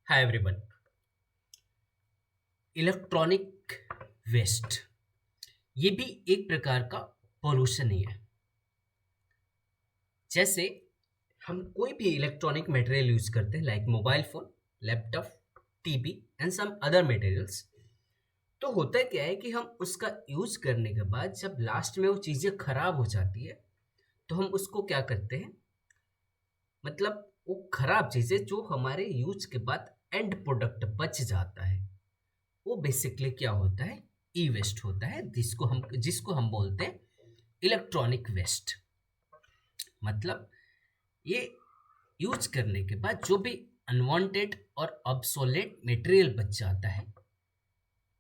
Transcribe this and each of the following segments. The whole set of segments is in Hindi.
Hi everyone. इलेक्ट्रॉनिक वेस्ट ये भी एक प्रकार का पॉल्यूशन ही है। जैसे हम कोई भी इलेक्ट्रॉनिक मटेरियल यूज करते हैं like mobile phone, laptop, TV and some other materials. तो होता क्या है कि हम उसका यूज करने के बाद जब लास्ट में वो चीज़ें खराब हो जाती है तो हम उसको क्या करते हैं, मतलब वो खराब चीज़ें जो हमारे यूज के बाद एंड प्रोडक्ट बच जाता है वो बेसिकली क्या होता है, ई वेस्ट होता है, जिसको हम बोलते हैं इलेक्ट्रॉनिक वेस्ट। मतलब ये यूज करने के बाद जो भी अनवांटेड और ऑब्सोलेट मटेरियल बच जाता है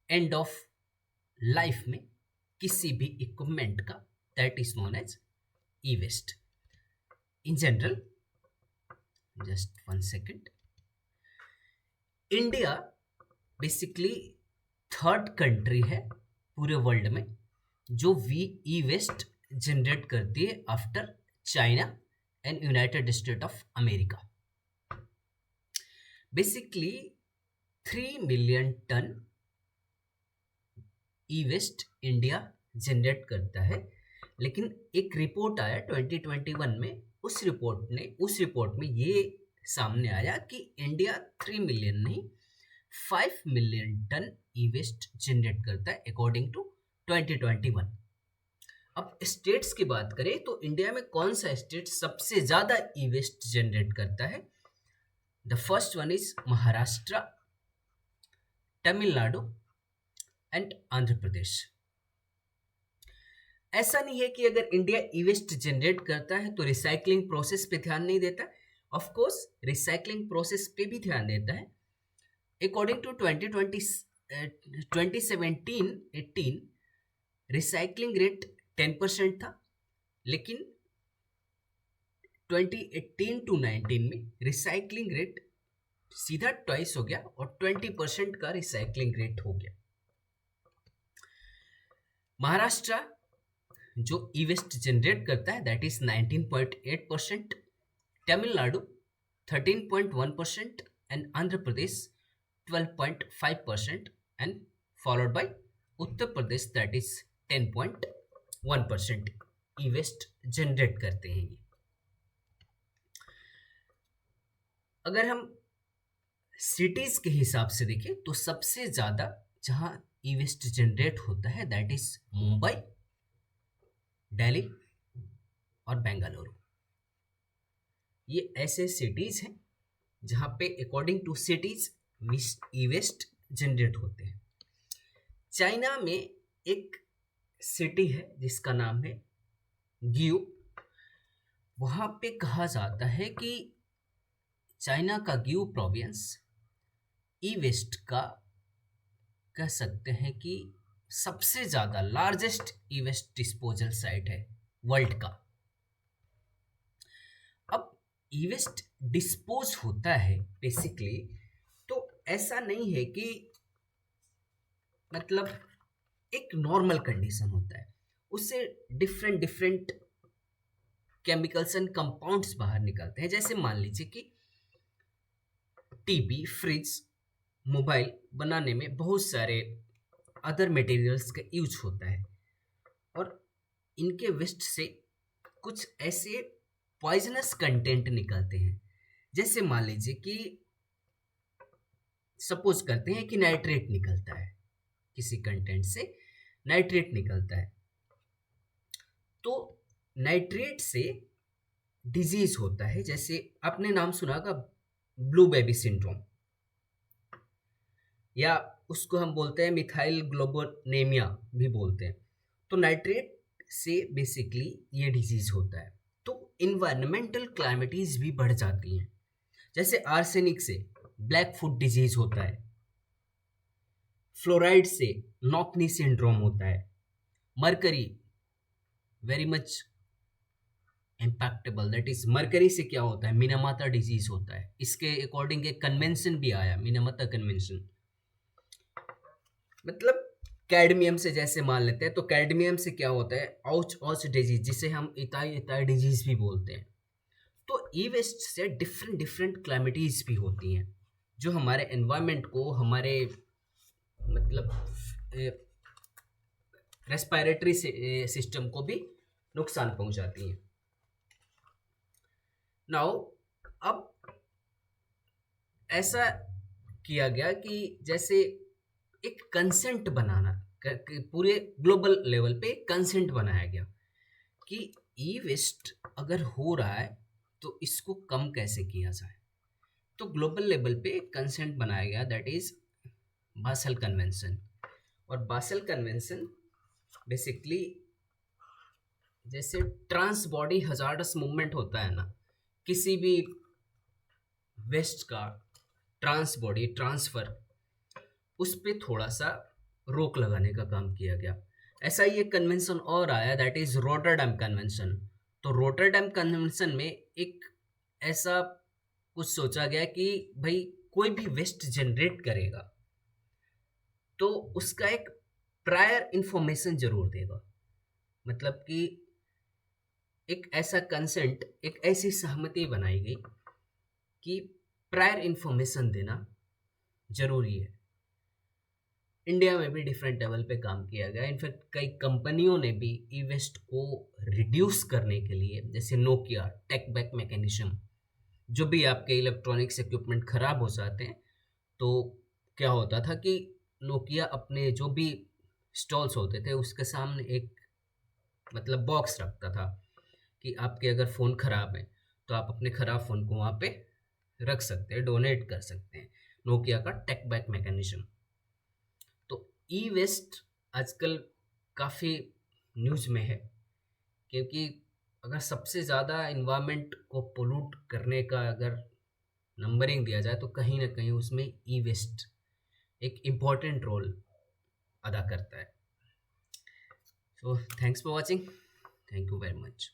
एंड ऑफ लाइफ में किसी भी इक्विपमेंट का, that is known as e waste in general. Just one second. India basically third country है पूरे वर्ल्ड में जो वी ई वेस्ट जनरेट करती है after China and United State of America. Basically 3 million tonne e waste India generate करता है। लेकिन एक रिपोर्ट आया 2021 में, उस रिपोर्ट में ये सामने आया कि इंडिया 3 मिलियन नहीं 5 million tonne e waste generate करता है अकॉर्डिंग टू 2021। अब स्टेट्स की बात करें तो इंडिया में कौन सा स्टेट सबसे ज्यादा ई वेस्ट जनरेट करता है? The first one is Maharashtra, Tamil Nadu and Andhra Pradesh. ऐसा नहीं है कि अगर इंडिया ई वेस्ट जनरेट करता है तो रिसाइकलिंग प्रोसेस पे ध्यान नहीं देता। ऑफ कोर्स रिसाइकलिंग प्रोसेस पे भी ध्यान देता है। अकॉर्डिंग टू 2017-18 रिसाइकलिंग रेट 10% था, लेकिन 2018-19 में रिसाइकलिंग रेट सीधा ट्वाइस हो गया और 20% का रिसाइकलिंग रेट हो गया। महाराष्ट्र जो ई वेस्ट जनरेट करता है that is 19.8%, Tamil Nadu 13.1% and Andhra Pradesh 12.5% and followed by Uttar Pradesh that is 10.1% E waste generate करते हैं ये। अगर हम सिटीज के हिसाब से देखें तो सबसे ज्यादा जहां ई वेस्ट जनरेट होता है दैट इज मुंबई, दिल्ली और बेंगलुरु। ये ऐसे सिटीज हैं जहां पे according to cities e waste generate होते हैं। चाइना में एक सिटी है जिसका नाम है गियो। वहां पे कहा जाता है कि चाइना का गियो प्रोविंस ई वेस्ट का कह सकते हैं कि सबसे ज्यादा largest e waste disposal site है वर्ल्ड का। अब ई वेस्ट डिस्पोज होता है बेसिकली, तो ऐसा नहीं है कि मतलब एक नॉर्मल कंडीशन होता है, उससे different different chemicals and compounds बाहर निकलते हैं। जैसे मान लीजिए कि टीवी, फ्रिज, मोबाइल बनाने में बहुत सारे अदर मटेरियल्स का यूज होता है और इनके वेस्ट से कुछ ऐसे पॉइजनस कंटेंट निकलते हैं। जैसे मान लीजिए कि सपोज करते हैं कि नाइट्रेट निकलता है, किसी कंटेंट से नाइट्रेट निकलता है, तो नाइट्रेट से डिजीज होता है। जैसे आपने नाम सुना होगा ब्लू बेबी सिंड्रोम, या उसको हम बोलते हैं मिथाइल ग्लोबोनेमिया भी बोलते हैं। तो नाइट्रेट से बेसिकली ये डिजीज होता है। तो इन्वायरमेंटल क्लाइमेटीज भी बढ़ जाती हैं। जैसे आर्सेनिक से ब्लैक फुट डिजीज होता है, फ्लोराइड से नॉकनी सिंड्रोम होता है, mercury very much impactable, that is mercury से क्या होता है, मिनामाता डिजीज होता है। इसके अकॉर्डिंग एक कन्वेंशन भी आया, मिनामाता कन्वेंशन। मतलब कैडमियम से जैसे मान लेते हैं तो कैडमियम से क्या होता है, औच औच डिजीज, जिसे हम इताई इताई डिजीज भी बोलते हैं। तो ई वेस्ट से डिफरेंट डिफरेंट क्लैमिटीज भी होती हैं। जो हमारे एनवायरनमेंट को, हमारे मतलब रेस्पिरेटरी सिस्टम को भी नुकसान पहुंचाती हैं। नाउ अब ऐसा किया गया कि जैसे एक कंसेंट बनाना, पूरे ग्लोबल लेवल पे कंसेंट बनाया गया कि ई वेस्ट अगर हो रहा है तो इसको कम कैसे किया जाए। तो ग्लोबल लेवल पे कंसेंट बनाया गया, दैट इज बासेल कन्वेंशन। और बासेल कन्वेंशन बेसिकली जैसे ट्रांस बॉडी हजार्डस मूवमेंट होता है ना, किसी भी वेस्ट का ट्रांस बॉडी ट्रांसफर, उस पे थोड़ा सा रोक लगाने का काम किया गया। ऐसा ही एक कन्वेंशन और आया, दैट इज रोटरडैम कन्वेंशन। तो रोटरडैम कन्वेंशन में एक ऐसा कुछ सोचा गया कि भाई कोई भी वेस्ट जनरेट करेगा तो उसका एक प्रायर इंफॉर्मेशन जरूर देगा। मतलब कि एक ऐसा कंसेंट, एक ऐसी सहमति बनाई गई कि प्रायर इंफॉर्मेशन देना जरूरी है। इंडिया में भी डिफरेंट लेवल पे काम किया गया। इनफैक्ट कई कंपनियों ने भी ई वेस्ट को रिड्यूस करने के लिए, जैसे नोकिया टेक बैक मैकेनिज्म, जो भी आपके इलेक्ट्रॉनिक्स इक्विपमेंट खराब हो जाते हैं तो क्या होता था कि नोकिया अपने जो भी स्टॉल्स होते थे उसके सामने एक मतलब बॉक्स रखता था कि आपके अगर फ़ोन ख़राब है तो आप अपने ख़राब फ़ोन को वहाँ पे रख सकते हैं, डोनेट कर सकते हैं। नोकिया का टेक बैक मैकेनिज्म। तो ई वेस्ट आजकल काफ़ी न्यूज़ में है, क्योंकि अगर सबसे ज़्यादा इन्वायरमेंट को पोल्यूट करने का अगर नंबरिंग दिया जाए तो कहीं ना कहीं उसमें ई वेस्ट एक इम्पॉर्टेंट रोल अदा करता है। So thanks for watching, thank you very much.